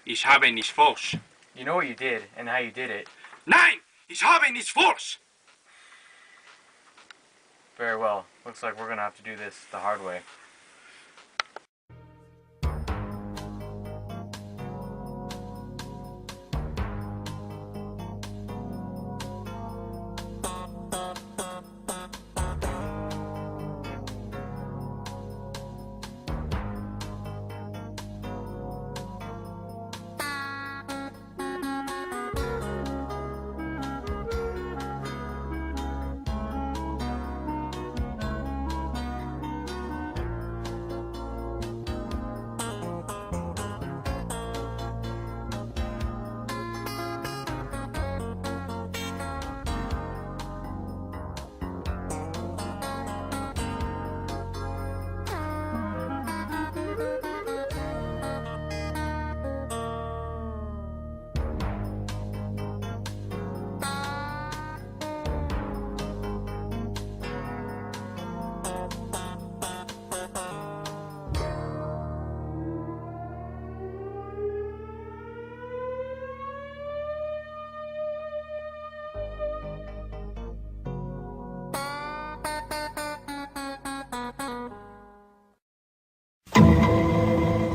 Ich habe nicht falsch. You know what you did and how you did it. Nein, ich habe nicht falsch. Very well. Looks like we're gonna have to do this the hard way.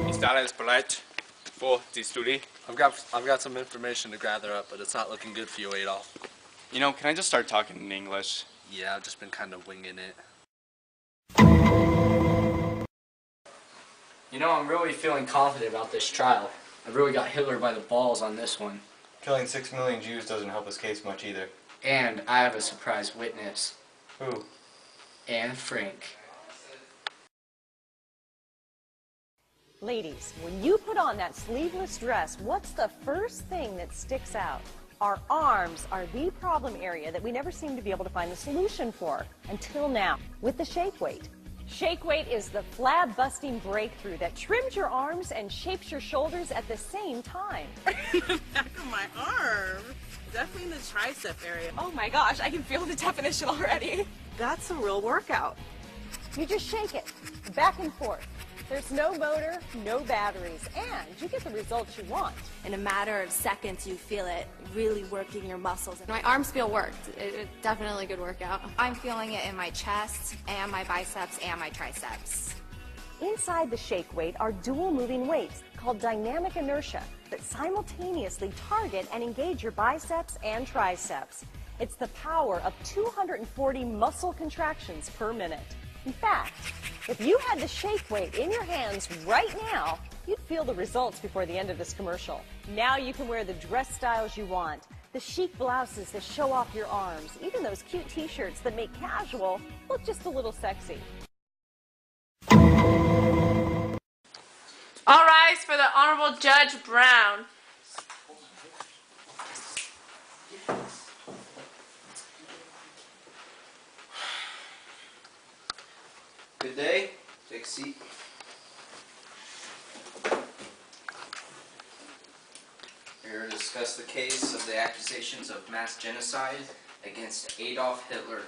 Ist alles bereit for the study? I've got some information to gather up, but it's not looking good for you, Adolf. You know, can I just start talking in English? Yeah, I've just been kind of winging it. You know, I'm really feeling confident about this trial. I've really got Hitler by the balls on this one. Killing 6 million Jews doesn't help his case much either. And I have a surprise witness. Who? Anne Frank. Ladies, when you put on that sleeveless dress, what's the first thing that sticks out? Our arms are the problem area that we never seem to be able to find the solution for, until now, with the shake weight. Shake weight is the flab-busting breakthrough that trims your arms and shapes your shoulders at the same time. The back of my arm. Definitely in the tricep area. Oh my gosh, I can feel the definition already. That's a real workout. You just shake it, back and forth. There's no motor, no batteries, and you get the results you want. In a matter of seconds, you feel it really working your muscles. My arms feel worked. It's definitely a good workout. I'm feeling it in my chest and my biceps and my triceps. Inside the shake weight are dual moving weights called dynamic inertia that simultaneously target and engage your biceps and triceps. It's the power of 240 muscle contractions per minute. In fact, if you had the shake weight in your hands right now, you'd feel the results before the end of this commercial. Now you can wear the dress styles you want, the chic blouses that show off your arms, even those cute t-shirts that make casual look just a little sexy. All rise for the Honorable Judge Brown. Good day. Take a seat. We're here to discuss the case of the accusations of mass genocide against Adolf Hitler.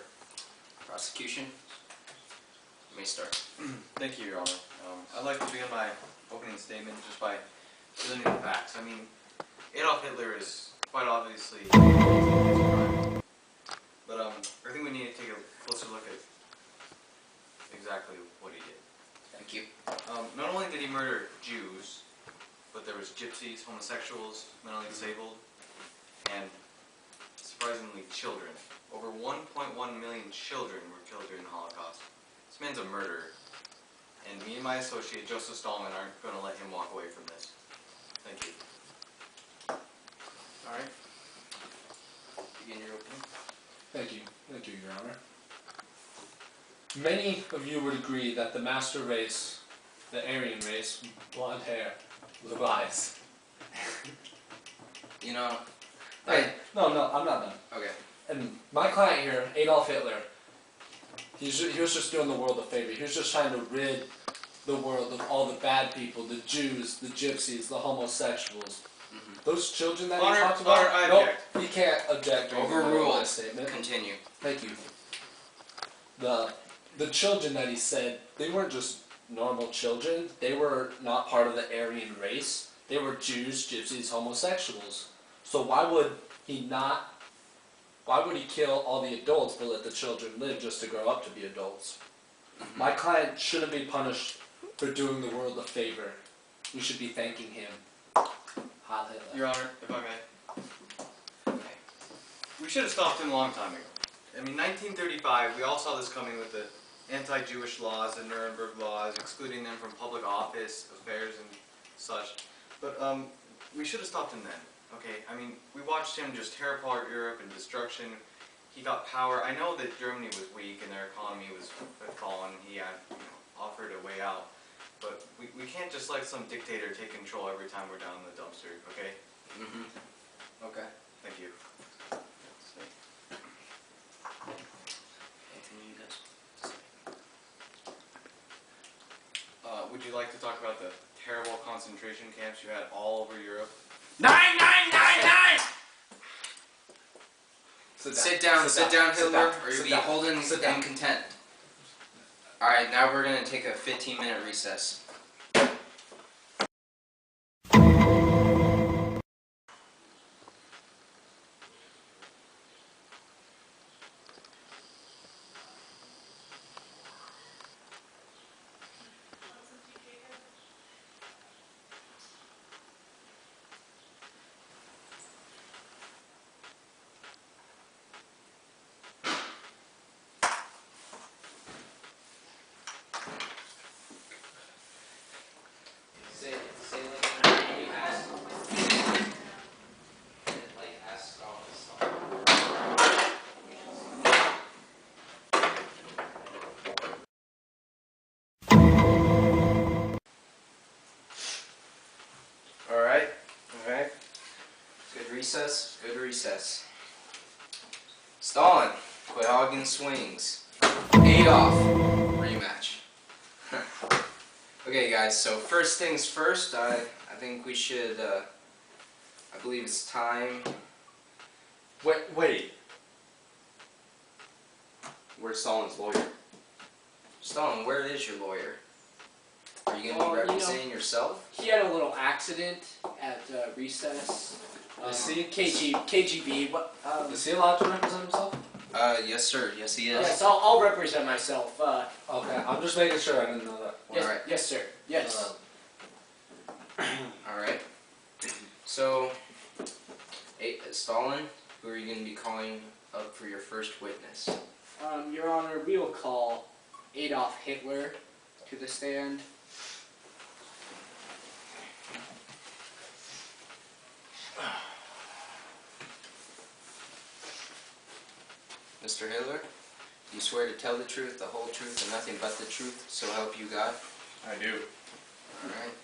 Prosecution, you may start. Thank you, Your Honor. I'd like to begin my opening statement just by presenting the facts. I mean, Adolf Hitler is quite obviously a crime. But I think we need to take a closer look at exactly what he did. Thank you. Not only did he murder Jews, but there was gypsies, homosexuals, mentally disabled, and surprisingly children. Over 1.1 million children were killed during the Holocaust. This man's a murderer, and me and my associate Joseph Stallman aren't going to let him walk away from this. Thank you. All right. Begin your opening. Thank you, Your Honor. Many of you would agree that the master race, the Aryan race, blonde hair, blue eyes. You know, Hey, no, I'm not done. okay. And my client here, Adolf Hitler, he was just doing the world a favor. He was just trying to rid the world of all the bad people, the Jews, the gypsies, the homosexuals. Those children that he talked about, I nope, object. he can't object. Overruled. Statement. Continue. Thank you. The children that he said, they weren't just normal children. They were not part of the Aryan race. They were Jews, gypsies, homosexuals. So why would he kill all the adults but let the children live just to grow up to be adults? My client shouldn't be punished for doing the world a favor. We should be thanking him. Heil Hitler. Your Honor, if I may. Okay. We should have stopped him a long time ago. I mean, 1935, we all saw this coming with the anti-Jewish laws, the Nuremberg laws, excluding them from public office, affairs, and such. But we should have stopped him then. Okay, I mean, we watched him just tear apart Europe and destruction. He got power. I know that Germany was weak and their economy was fallen. He had offered a way out. But we can't just let some dictator take control every time we're down in the dumpster, okay? Okay. Thank you. Anything you guys? Would you like to talk about the terrible concentration camps you had all over Europe? 9! Sit down, Hitler, or you'll be holding in contempt. Alright, now we're going to take a 15-minute recess. Alright. Good recess. Stalin, quit hogging swings. Adolf, rematch. Okay guys, so first things first, I think we should, I believe it's time. Wait. Where's Stalin's lawyer? Stalin, where is your lawyer? Are you going to be representing yourself? He had a little accident at recess. KGB. Is he allowed to represent himself? Yes sir, yes he is. Yes, I'll represent myself. Okay, I'm just making sure. I didn't know that. Yes, Alright. yes sir. Yes. Alright. So, Stalin, who are you going to be calling up for your first witness? Your Honor, we will call Adolf Hitler to the stand. Mr. Hitler, do you swear to tell the truth, the whole truth, and nothing but the truth, so help you God? I do. Alright.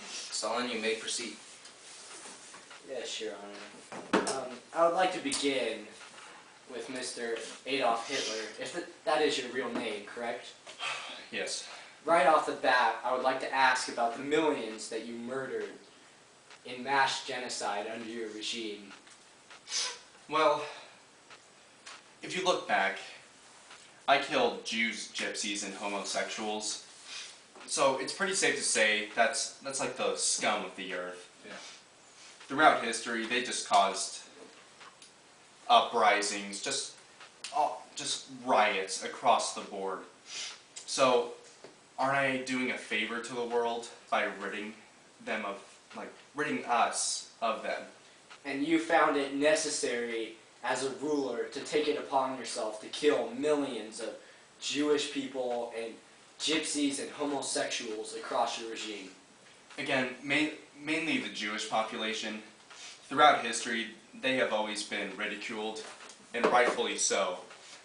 Stalin, you may proceed. Yes, Your Honor. I would like to begin with Mr. Adolf Hitler, if that is your real name, correct? Yes. Right off the bat, I would like to ask about the millions that you murdered in mass genocide under your regime. Well, if you look back, I killed Jews, gypsies, and homosexuals. So it's pretty safe to say that's like the scum of the earth. Yeah. Throughout history, they just caused uprisings, just riots across the board. So, aren't I doing a favor to the world by ridding us of them? And you found it necessary as a ruler to take it upon yourself to kill millions of Jewish people and gypsies and homosexuals across your regime. Again, mainly the Jewish population. Throughout history, they have always been ridiculed, and rightfully so.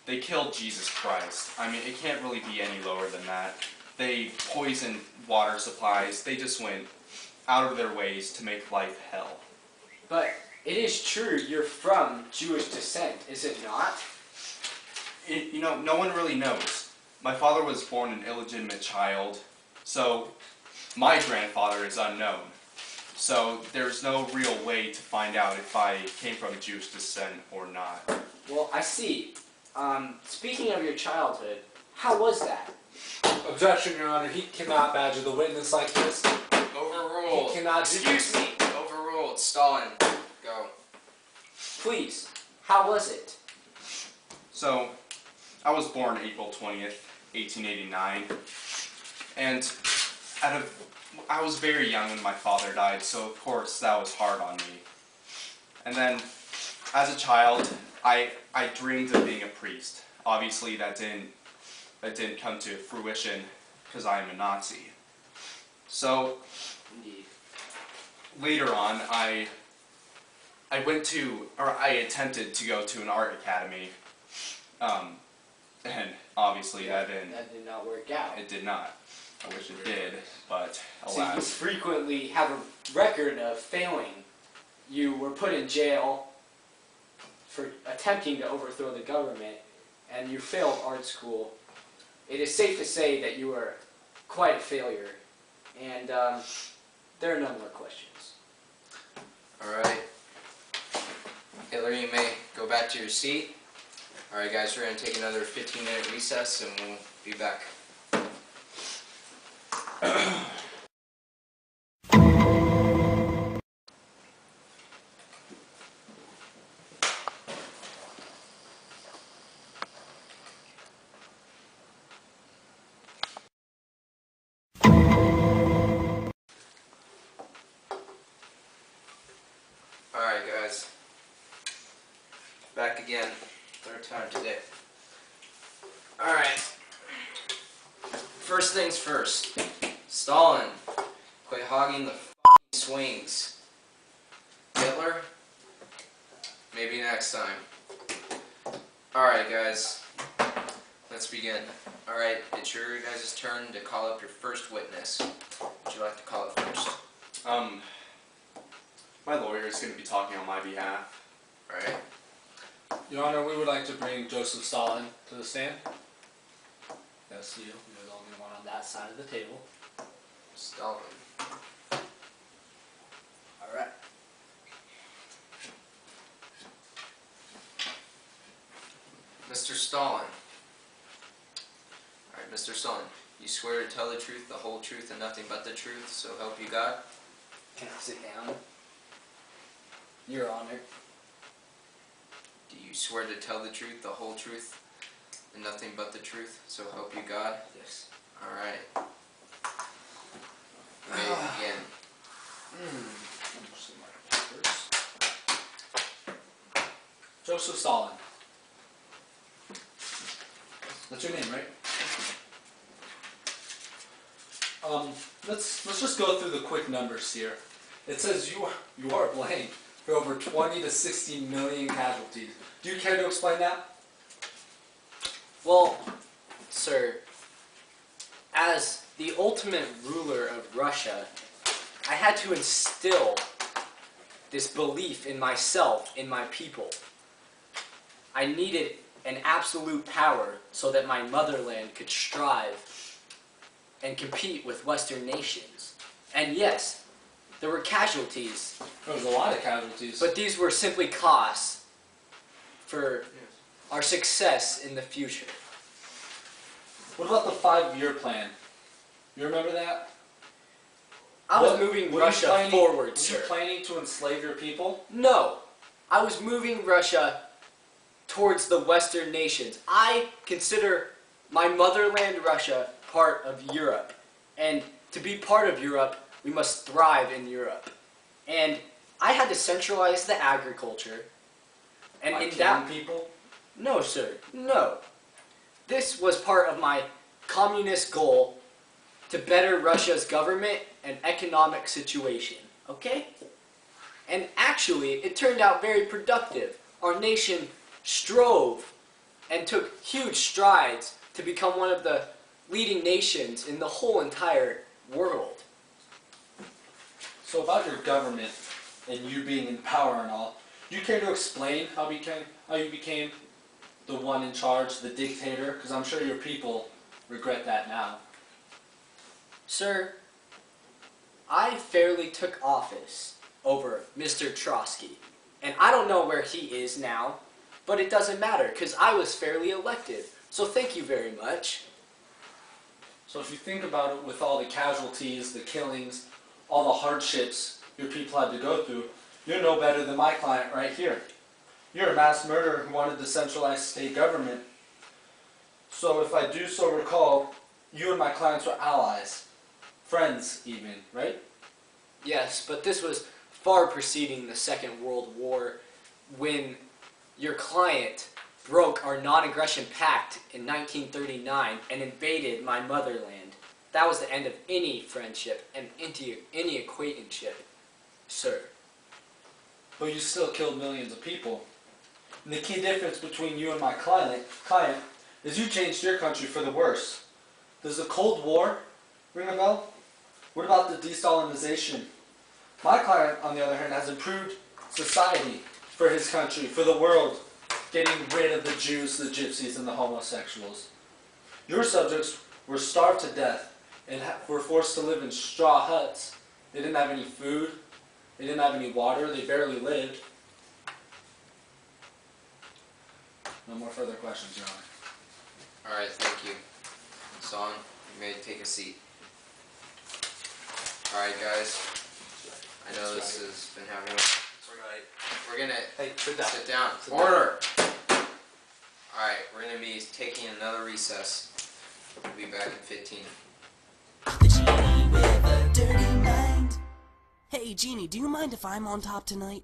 They killed Jesus Christ. I mean, it can't really be any lower than that. They poisoned water supplies. They just went out of their ways to make life hell. But it is true you're from Jewish descent, is it not? No one really knows. My father was born an illegitimate child, so my grandfather is unknown. So there's no real way to find out if I came from Jewish descent or not. Well, I see. Speaking of your childhood, how was that? Objection, Your Honor. He cannot badger the witness like this. Overruled. Overruled. He cannot do Excuse this. me. Overruled. Stalin. Go. Please, how was it? So, I was born April 20th, 1889, and I was very young when my father died, so of course that was hard on me. And then, as a child, I dreamed of being a priest. Obviously, that didn't come to fruition because I am a Nazi. So, Indeed. later on, I attempted to go to an art academy, and obviously that did not work out. it did not. I wish it did, but So you alas. frequently have a record of failing. You were put in jail for attempting to overthrow the government, and you failed art school. It is safe to say that you were quite a failure, and there are no more questions. Alright. Hitler, you may go back to your seat. Alright guys, we're going to take another 15-minute recess and we'll be back. Alright guys, back again, third time today. Alright, first things first, Stalin, quit hogging the f***ing swings. Hitler, maybe next time. Alright guys, let's begin. Alright, it's your guys' turn to call up your first witness. Would you like to call it first? My lawyer is going to be talking on my behalf. Alright. Your Honor, we would like to bring Joseph Stalin to the stand. Yes, you. You're the only one on that side of the table. Stalin. All right. Mr. Stalin. Alright, Mr. Stalin, you swear to tell the truth, the whole truth, and nothing but the truth, so help you God? Can I sit down? Your Honor. Do you swear to tell the truth, the whole truth, and nothing but the truth, so help you God? Yes. Alright. You may begin. Joseph Stalin. That's your name, right? Let's just go through the quick numbers here. It says you are blamed for over 20 to 60 million casualties. Do you care to explain that? Well, sir, as the ultimate ruler of Russia, I had to instill this belief in myself, in my people. I needed an absolute power so that my motherland could strive and compete with Western nations. And yes, there were casualties, There was a lot of casualties. but these were simply costs for our success in the future. What about the 5-year plan? You remember that? I was What- moving were you Russia planning- forward, Were sir. you planning to enslave your people? No, I was moving Russia towards the Western nations. I consider my motherland, Russia, part of Europe. And to be part of Europe, we must thrive in Europe. And I had to centralize the agriculture. And By in killing that... people? No, sir, no. This was part of my communist goal to better Russia's government and economic situation, okay? And actually, it turned out very productive. Our nation strove and took huge strides to become one of the leading nations in the whole entire world. So about your government and you being in power and all, do you care to explain how you became the one in charge, the dictator? Because I'm sure your people regret that now. Sir, I fairly took office over Mr. Trotsky. And I don't know where he is now, but it doesn't matter because I was fairly elected. So thank you very much. So if you think about it, with all the casualties, the killings, all the hardships your people had to go through, you're no better than my client right here. You're a mass murderer who wanted to centralize state government. So if I do so recall, you and my clients were allies. Friends even, right? Yes, but this was far preceding the Second World War, when your client broke our non-aggression pact in 1939 and invaded my motherland. That was the end of any friendship and any acquaintanceship, sir. But you still killed millions of people. And the key difference between you and my client is you changed your country for the worse. Does the Cold War ring a bell? What about the de-Stalinization? My client, on the other hand, has improved society for his country, for the world, getting rid of the Jews, the gypsies, and the homosexuals. Your subjects were starved to death and were forced to live in straw huts. They didn't have any food. They didn't have any water. They barely lived. No more further questions, Your Honor. Alright, thank you. Son, you may take a seat. Alright guys, I know this has been happening. We're gonna sit down. Order! Alright, we're gonna be taking another recess. We'll be back in 15. The genie with a dirty mind. Hey Genie, do you mind if I'm on top tonight?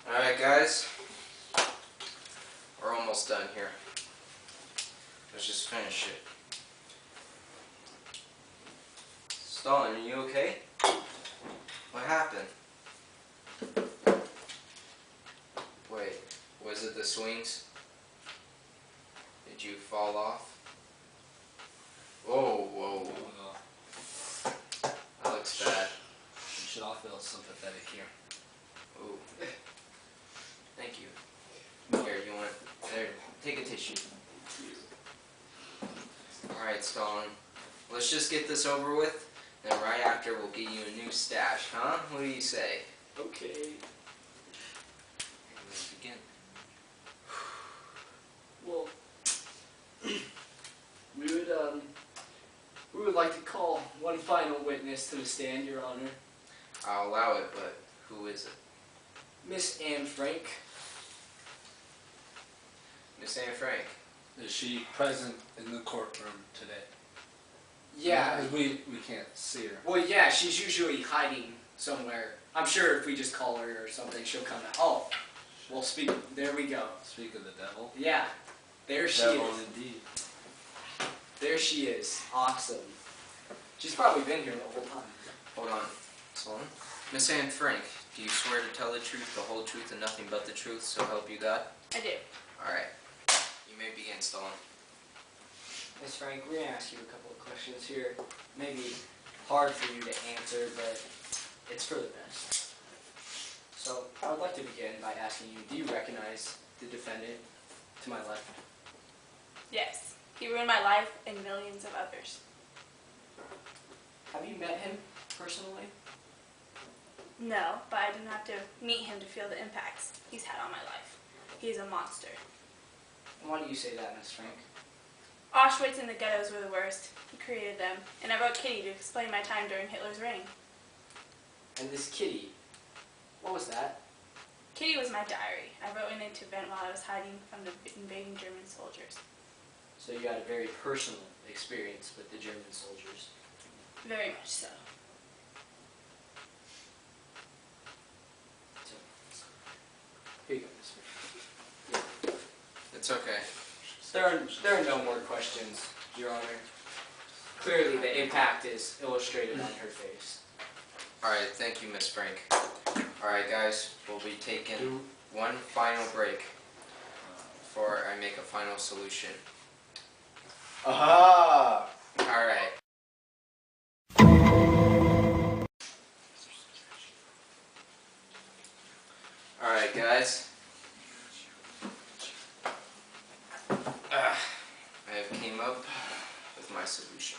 Alright guys, we're almost done here. Let's just finish it. Stalin, are you okay? What happened? Wait, was it the swings? Did you fall off? Whoa, whoa. That looks bad. You should all feel sympathetic here. Ooh. Thank you. Here, you want... There, take a tissue. Alright, Stalin. Let's just get this over with, then right after we'll get you a new stash, huh? What do you say? Okay. Let's begin. Well, we would like to call one final witness to the stand, Your Honor. I'll allow it, but who is it? Miss Anne Frank. Miss Anne Frank. Is she present in the courtroom today? Yeah. We can't see her. Well, yeah, she's usually hiding somewhere. I'm sure if we just call her or something, she'll come out. Oh, well, there we go. Speak of the devil. Yeah, there she Devil is. indeed. There she is. Awesome. She's probably been here the whole time. Hold on, Stalin. Miss Anne Frank, do you swear to tell the truth, the whole truth, and nothing but the truth, so help you God? I do. Alright. You may begin, Stalin. Miss Frank, we're going to ask you a couple of questions here. Maybe hard for you to answer, but it's for the best. So, I would like to begin by asking you, do you recognize the defendant to my left? Yes. He ruined my life and millions of others. Have you met him personally? No, but I didn't have to meet him to feel the impacts he's had on my life. He's a monster. And why do you say that, Miss Frank? Auschwitz and the ghettos were the worst. He created them, and I wrote Kitty to explain my time during Hitler's reign. And this Kitty, what was that? Kitty was my diary. I wrote in it to vent while I was hiding from the invading German soldiers. So you had a very personal experience with the German soldiers. Very much so. Here you go, Miss Frank. It's okay. There are no more questions, Your Honor. Clearly the impact is illustrated on her face. Alright, thank you, Miss Frank. Alright, guys, we'll be taking one final break before I make a final solution. Aha! Alright. Alright, guys. I have came up with my solution.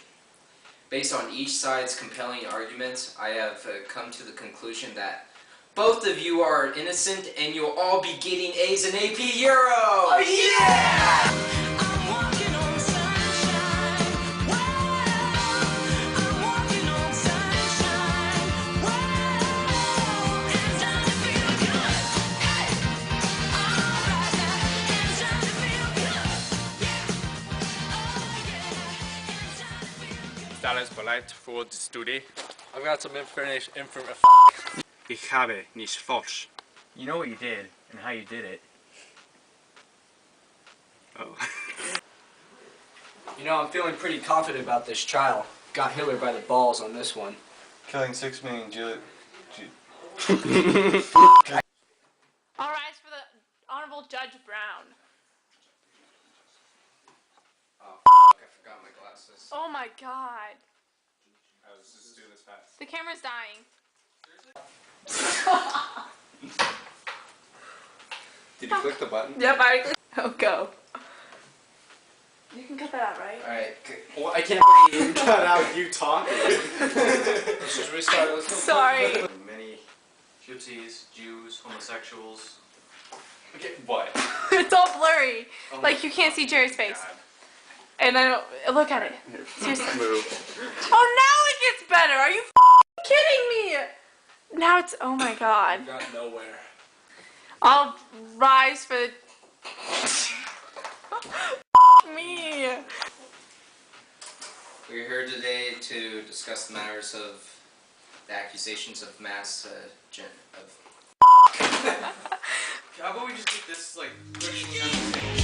Based on each side's compelling arguments, I have come to the conclusion that Both of you are innocent, and you'll all be getting A's in AP Euro! Oh yeah! I'm walking on sunshine. Whoa, I'm walking on sunshine. Whoa, it's time to feel good. Hey, alright now, it's time to feel good. Yeah, oh yeah, it's time to feel good. That is polite for the study. I've got some information. Ich habe nicht falsch. You know what you did and how you did it. Oh. You know, I'm feeling pretty confident about this trial. Got Hitler by the balls on this one. Killing 6 million Jews. All rise for the Honorable Judge Brown. Oh, I forgot my glasses. Oh my God. Let's just do this fast. The camera's dying. Did you click the button? Yep, I already. Oh, go. You can cut that out, right? Alright, Well, I can't even cut out you talking. Let's just restart it. Let's go. Sorry. Many gypsies, Jews, homosexuals. Okay, what? It's all blurry. Like, you can't see Jerry's face. And then, look at it. Seriously. Oh, now it gets better. Are you kidding me? Now it's, oh my God. Got nowhere. I'll rise for the... me. we're here today to discuss the matters of the accusations of mass How about we just get this, like, pushing on the table?